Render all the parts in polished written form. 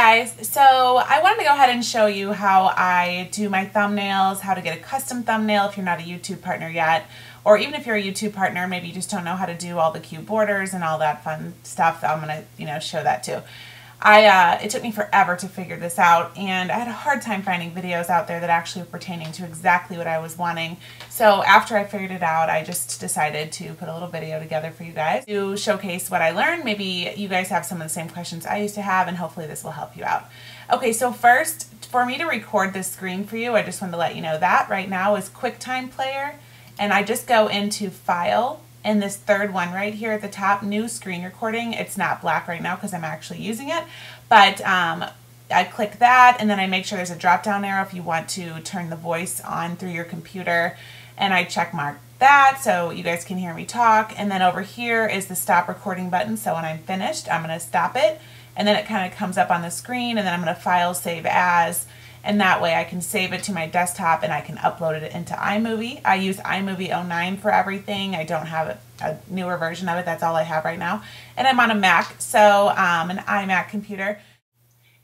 guys, so I wanted to go ahead and show you how I do my thumbnails, how to get a custom thumbnail if you're not a YouTube partner yet, or even if you're a YouTube partner, maybe you just don't know how to do all the cute borders and all that fun stuff. I'm going to, show that too. It took me forever to figure this out, and I had a hard time finding videos out there that actually were pertaining to exactly what I was wanting. So after I figured it out, I just decided to put a little video together for you guys to showcase what I learned. Maybe you guys have some of the same questions I used to have, and hopefully this will help you out. Okay, so first, for me to record this screen for you, I just wanted to let you know that right now is Quicktime Player, and I just go into File, and this third one right here at the top, new screen recording. It's not black right now because I'm actually using it, but I click that, and then I make sure there's a drop down arrow if you want to turn the voice on through your computer, and I check mark that so you guys can hear me talk. And then over here is the stop recording button, so when I'm finished I'm going to stop it, and then it kind of comes up on the screen, and then I'm going to file save as, and that way I can save it to my desktop and I can upload it into iMovie. I use iMovie 09 for everything. I don't have a newer version of it. That's all I have right now. And I'm on a Mac, so an iMac computer.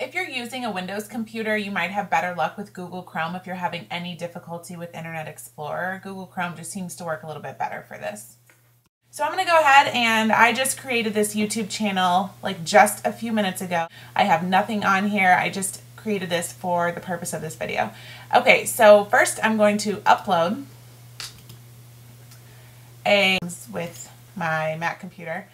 If you're using a Windows computer, you might have better luck with Google Chrome if you're having any difficulty with Internet Explorer. Google Chrome just seems to work a little bit better for this. So I'm going to go ahead, and I just created this YouTube channel like just a few minutes ago. I have nothing on here. I just created this for the purpose of this video. Okay, so first I'm going to upload with my Mac computer,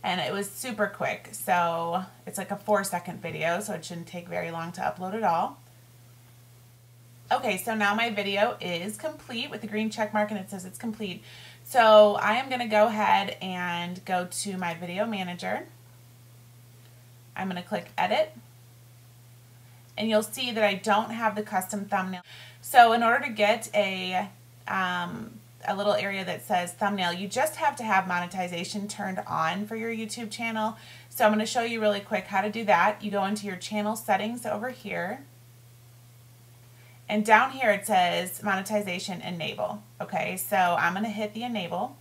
and it was super quick. So it's like a 4-second video, so it shouldn't take very long to upload at all. Okay, so now my video is complete with the green check mark, and it says it's complete. So I am going to go ahead and go to my video manager. I'm going to click edit, and you'll see that I don't have the custom thumbnail. So in order to get a little area that says thumbnail, you just have to have monetization turned on for your YouTube channel. So I'm going to show you really quick how to do that. You go into your channel settings over here, and down here it says monetization enable. Okay, so I'm going to hit the enable.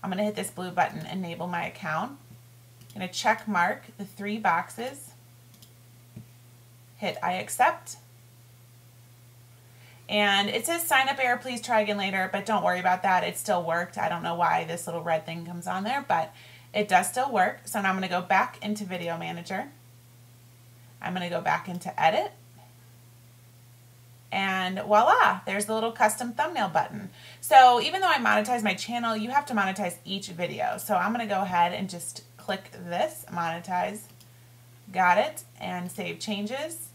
I'm going to hit this blue button, enable my account. I'm going to check mark the 3 boxes. Hit I accept, and it says sign up error, please try again later, but don't worry about that, it still worked. I don't know why this little red thing comes on there, but it does still work. So now I'm going to go back into Video Manager. I'm going to go back into Edit, and voila, there's the little custom thumbnail button. So even though I monetize my channel, you have to monetize each video. So I'm going to go ahead and just click this, monetize, got it, and save changes.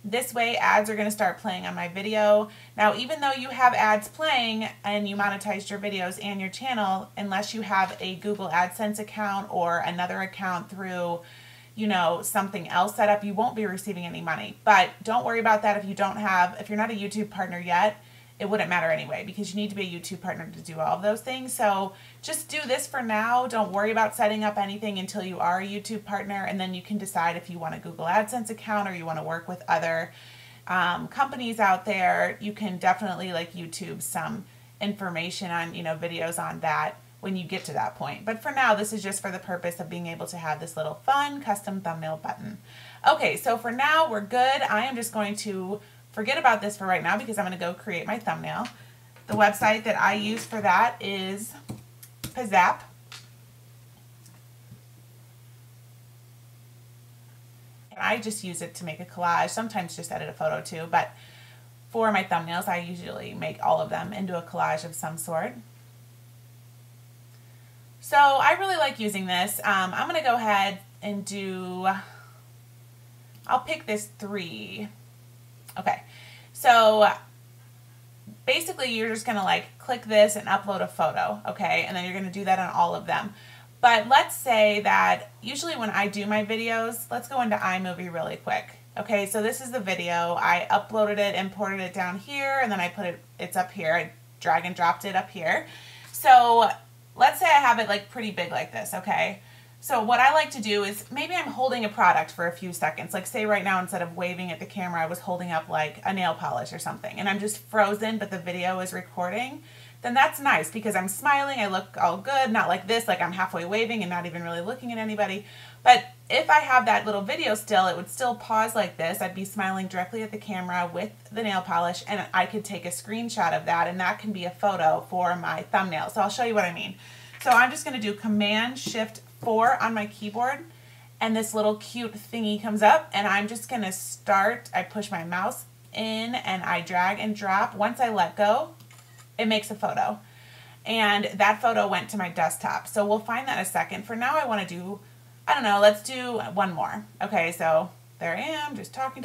This way ads are going to start playing on my video. Now, even though you have ads playing and you monetized your videos and your channel, unless you have a Google AdSense account or another account through, something else set up, you won't be receiving any money. But don't worry about that if you're not a YouTube partner yet. It wouldn't matter anyway, because you need to be a YouTube partner to do all of those things. So just do this for now. Don't worry about setting up anything until you are a YouTube partner, and then you can decide if you want a Google AdSense account or you want to work with other companies out there. You can definitely YouTube some information on videos on that when you get to that point. But for now, this is just for the purpose of being able to have this little fun custom thumbnail button. Okay, so for now we're good. I am just going to forget about this for right now because I'm going to go create my thumbnail. The website that I use for that is Pizzap. I just use it to make a collage, sometimes just edit a photo too, but for my thumbnails I usually make all of them into a collage of some sort. So I really like using this. I'm going to go ahead and I'll pick this 3. Okay, so basically you're just going to click this and upload a photo, okay, and then you're going to do that on all of them. But let's say that usually when I do my videos, let's go into iMovie really quick. Okay, so this is the video. I uploaded it, imported it down here, and then I put it's up here. I drag and dropped it up here. So let's say I have it pretty big like this, okay? So what I like to do is maybe I'm holding a product for a few seconds. Like say right now, instead of waving at the camera, I was holding up like a nail polish or something, and I'm just frozen, but the video is recording. Then that's nice because I'm smiling, I look all good, not like this, like I'm halfway waving and not even really looking at anybody. But if I have that little video still, it would still pause like this. I'd be smiling directly at the camera with the nail polish, and I could take a screenshot of that, and that can be a photo for my thumbnail. So I'll show you what I mean. So I'm just going to do Command-Shift-4 on my keyboard, and this little cute thingy comes up, and I'm just going to start. I push my mouse in and I drag and drop. Once I let go, it makes a photo, and that photo went to my desktop. So we'll find that in a second. For now, I want to do, I don't know, let's do one more. Okay, so there I am, just talking.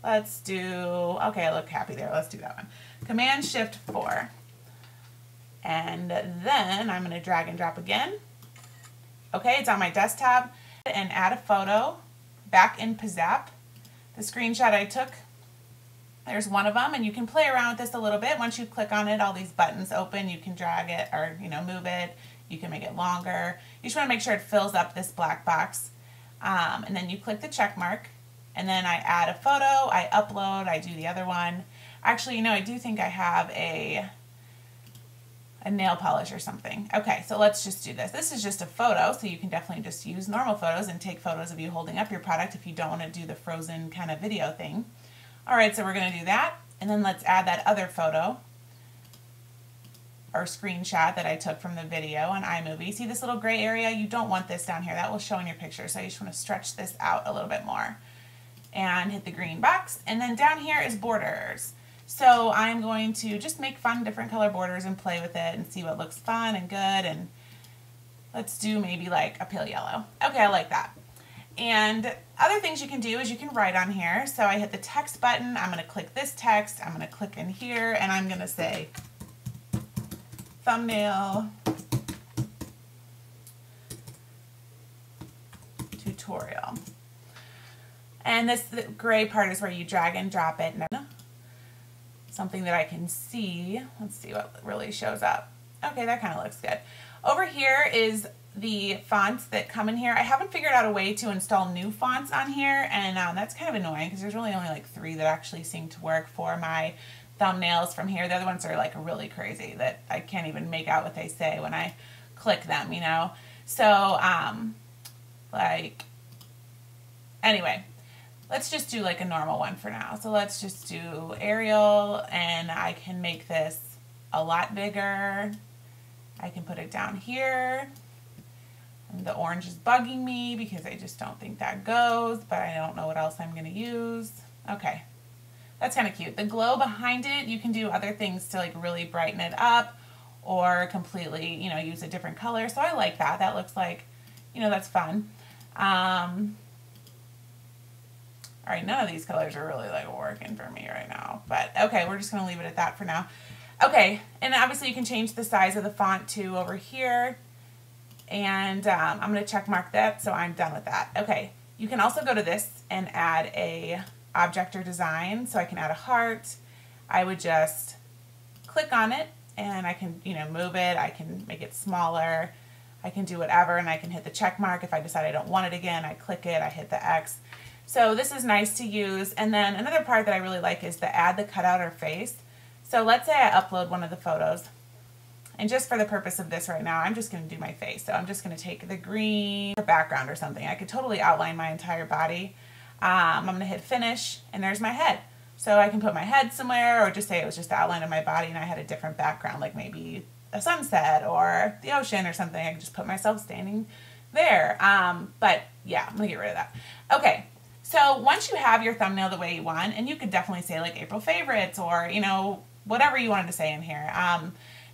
Let's do, okay, I look happy there. Let's do that one. Command-Shift-4. And then I'm going to drag and drop again. Okay, it's on my desktop. And add a photo back in Pizzap. The screenshot I took, there's one of them, and you can play around with this a little bit. Once you click on it, all these buttons open. You can drag it or, you know, move it. You can make it longer. You just want to make sure it fills up this black box. And then you click the check mark, and then I add a photo, I upload, I do the other one. Actually, you know, I do think I have a nail polish or something. Okay, so let's just do this. This is just a photo, so you can definitely just use normal photos and take photos of you holding up your product if you don't want to do the frozen kind of video thing. All right, so we're going to do that, and then let's add that other photo or screenshot that I took from the video on iMovie. See this little gray area? You don't want this down here. That will show in your picture, so you just want to stretch this out a little bit more. And hit the green box, and then down here is borders. So I'm going to just make fun different color borders and play with it and see what looks fun and good, and let's do maybe like a pale yellow. Okay, I like that. And other things you can do is you can write on here. So I hit the text button, I'm going to click this text, I'm going to click in here, and I'm going to say thumbnail tutorial. And this the gray part is where you drag and drop it. Something that I can see. Let's see what really shows up. Okay, that kind of looks good. Over here is the fonts that come in here. I haven't figured out a way to install new fonts on here, and that's kind of annoying because there's really only like 3 that actually seem to work for my thumbnails from here. The other ones are like really crazy that I can't even make out what they say when I click them, you know? So, like, anyway. Let's just do like a normal one for now. So let's just do Arial, and I can make this a lot bigger. I can put it down here. And the orange is bugging me because I just don't think that goes, but I don't know what else I'm going to use. Okay, that's kind of cute. The glow behind it, you can do other things to like really brighten it up or completely, you know, use a different color. So I like that. That looks like, you know, that's fun. All right, none of these colors are really like working for me right now, but okay, we're just gonna leave it at that for now. Okay, and obviously you can change the size of the font too over here, and I'm gonna check mark that, so I'm done with that. Okay, you can also go to this and add a object or design, so I can add a heart. I would just click on it, and I can, you know, move it, I can make it smaller, I can do whatever, and I can hit the check mark. If I decide I don't want it again, I click it, I hit the X. So this is nice to use. And then another part that I really like is to add the cutout or face. So let's say I upload one of the photos, and just for the purpose of this right now, I'm just going to do my face. So I'm just going to take the green background or something. I could totally outline my entire body. I'm going to hit finish, and there's my head. So I can put my head somewhere, or just say it was just the outline of my body and I had a different background, like maybe a sunset or the ocean or something. I can just put myself standing there. But yeah, I'm going to get rid of that. Okay. So once you have your thumbnail the way you want, and you could definitely say like April favorites or, you know, whatever you wanted to say in here.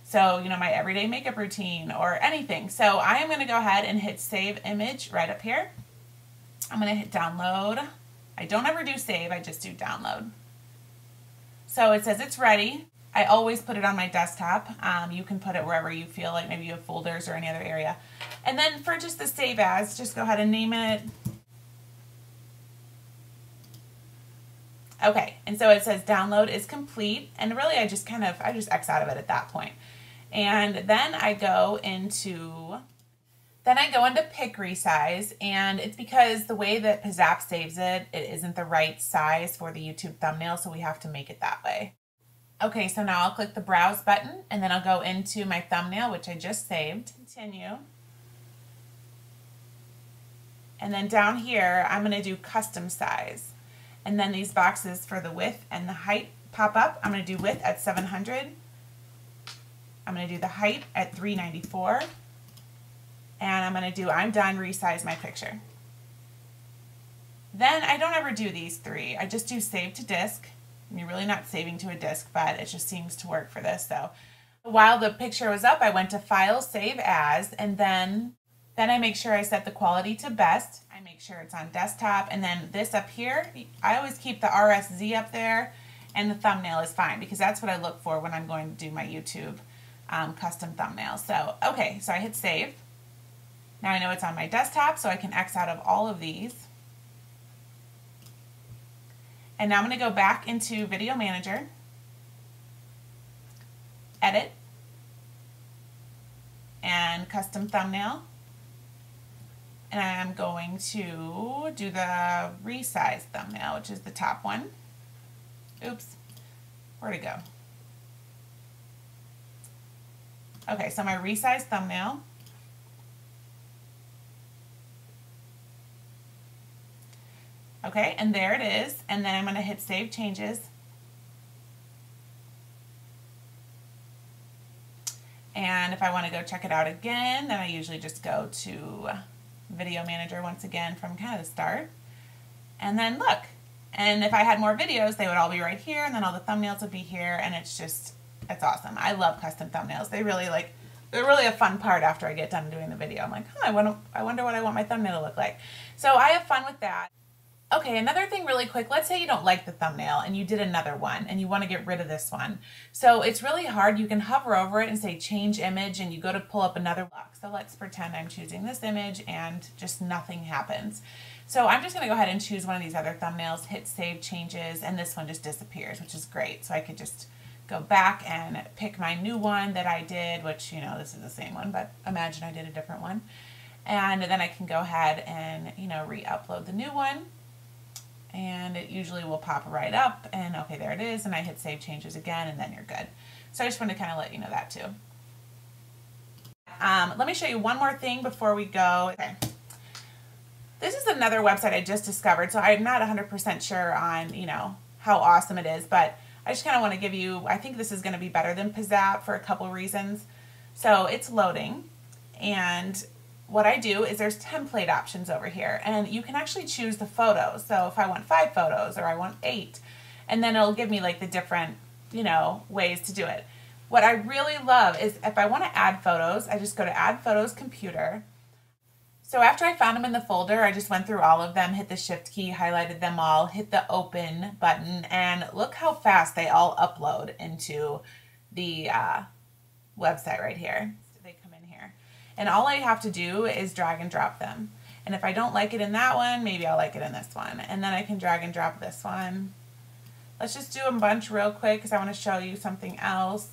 So, you know, my everyday makeup routine or anything. So I am going to go ahead and hit save image right up here. I'm going to hit download. I don't ever do save, I just do download. So it says it's ready. I always put it on my desktop. You can put it wherever you feel like, maybe you have folders or any other area. And then for just the save as, just go ahead and name it. Okay, and so it says download is complete, and really I just X out of it at that point. And then I go into picresize, and it's because the way that Pizzap saves it, it isn't the right size for the YouTube thumbnail, so we have to make it that way. Okay, so now I'll click the browse button, and then I'll go into my thumbnail, which I just saved. Continue. And then down here, I'm going to do custom size. And then these boxes for the width and the height pop up. I'm going to do width at 700. I'm going to do the height at 394. And I'm going to do I'm done, resize my picture. Then I don't ever do these three. I just do save to disk. You're really not saving to a disk, but it just seems to work for this. So while the picture was up, I went to File, Save As, and then I make sure I set the quality to best. I make sure it's on desktop, and then this up here, I always keep the RSZ up there, and the thumbnail is fine because that's what I look for when I'm going to do my YouTube custom thumbnail. So, okay, so I hit save. Now I know it's on my desktop, so I can X out of all of these. And now I'm going to go back into Video Manager, Edit, and Custom Thumbnail. And I'm going to do the Resize thumbnail, which is the top one. Oops, where'd it go? Okay, so my Resize thumbnail. Okay, and there it is. And then I'm going to hit Save Changes. And if I want to go check it out again, then I usually just go to Video Manager once again from kind of the start. And then look. And if I had more videos, they would all be right here, and then all the thumbnails would be here, and it's awesome. I love custom thumbnails. They're really a fun part after I get done doing the video. I'm like, I wonder what I want my thumbnail to look like. So I have fun with that. Okay, another thing really quick, let's say you don't like the thumbnail and you did another one and you want to get rid of this one. So it's really hard. You can hover over it and say change image, and you go to pull up another block. So let's pretend I'm choosing this image and just nothing happens. So I'm just going to go ahead and choose one of these other thumbnails, hit save changes, and this one just disappears, which is great. So I could just go back and pick my new one that I did, which, you know, this is the same one, but imagine I did a different one. And then I can go ahead and, you know, re-upload the new one. And it usually will pop right up, and okay, there it is, and I hit save changes again, and then you're good. So I just wanted to kind of let you know that too. Let me show you one more thing before we go. Okay. This is another website I just discovered, so I'm not 100% sure on, you know, how awesome it is, but I just kind of want to give you, I think this is going to be better than Pizzap for a couple reasons. So it's loading, and what I do is there's template options over here, and you can actually choose the photos. So if I want 5 photos or I want 8, and then it'll give me like the different, you know, ways to do it. What I really love is if I want to add photos, I just go to Add Photos Computer. So after I found them in the folder, I just went through all of them, hit the Shift key, highlighted them all, hit the Open button, and look how fast they all upload into the website right here. They come in here. And all I have to do is drag and drop them. And if I don't like it in that one, maybe I'll like it in this one. And then I can drag and drop this one. Let's just do a bunch real quick because I want to show you something else.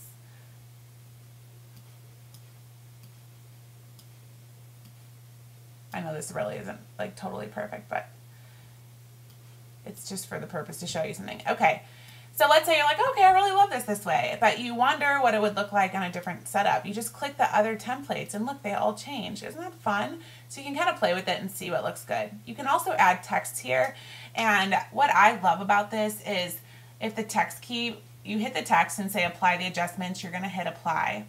I know this really isn't like totally perfect, but it's just for the purpose to show you something. Okay. So let's say you're like, okay, I really love this way, but you wonder what it would look like on a different setup. You just click the other templates and look, they all change. Isn't that fun? So you can kind of play with it and see what looks good. You can also add text here. And what I love about this is if the text key, you hit the text and say apply the adjustments, you're going to hit apply.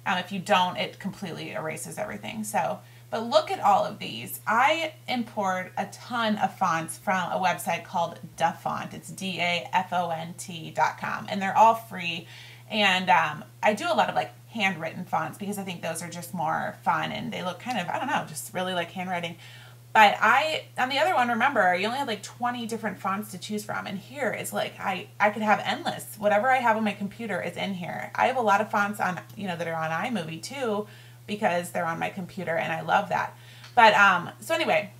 If you don't, it completely erases everything. So, but look at all of these. I import a ton of fonts from a website called Dafont. It's DAFONT.com, and they're all free. And I do a lot of like handwritten fonts because I think those are just more fun and they look kind of, I don't know, just really like handwriting. But on the other one, remember, you only have like 20 different fonts to choose from. And here it's like, I could have endless. Whatever I have on my computer is in here. I have a lot of fonts on, you know, that are on iMovie too, because they're on my computer and I love that. But so anyway,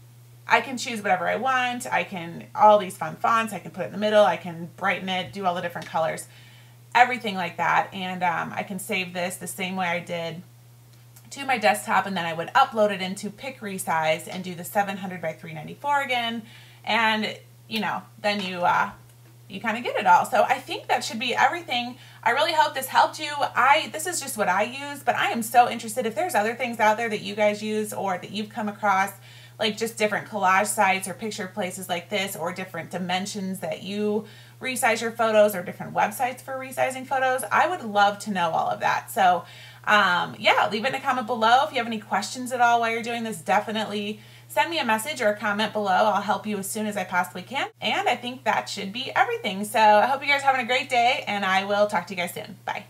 I can choose whatever I want. I can, all these fun fonts, I can put it in the middle, I can brighten it, do all the different colors, everything like that. And I can save this the same way I did to my desktop, and then I would upload it into picresize and do the 700 by 394 again. And you know, then you kind of get it all. So I think that should be everything. I really hope this helped you. This is just what I use, but I am so interested if there's other things out there that you guys use or that you've come across like just different collage sites or picture places like this, or different dimensions that you resize your photos, or different websites for resizing photos. I would love to know all of that. So yeah, leave it in a comment below. If you have any questions at all while you're doing this, definitely send me a message or a comment below. I'll help you as soon as I possibly can. And I think that should be everything. So I hope you guys are having a great day, and I will talk to you guys soon. Bye.